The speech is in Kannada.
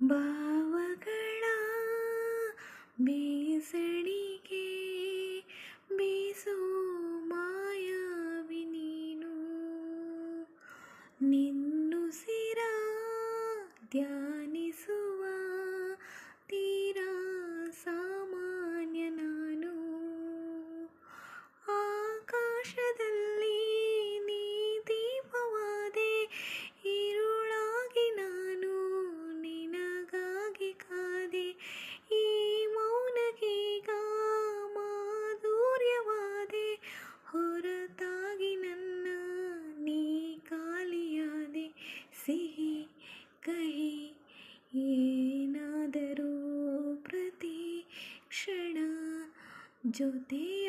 ಭಾವಗಳ ಬೇಸಣಿಗೆ ಬೀಸೋ ಮಾಯಾವಿ ನೀನು. ನಿನ್ನುಸಿರ ಧ್ಯಾನಿಸುವ ತೀರಾ ಸಾಮಾನ್ಯ ನಾನು. ಆಕಾಶದಲ್ಲಿ ನೀ ದೀಪವಾದೆ, ഇരുಳಾಗಿ ನಾನು ನಿನಗಾಗಿ ಕಾದೆ. ಈ ಮೌನಗೀಗ ಮಾಧುರ್ಯವಾದೆ, ಹೊರತಾಗಿ ನನ್ನ ನೀ ಖಾಲಿಯಾದೆ. ಸಿಹಿ ಕಹಿ ಏನಾದರೂ ಪ್ರತಿ ಕ್ಷಣ ಜೊತೆಯಾಗಿರುವೆ.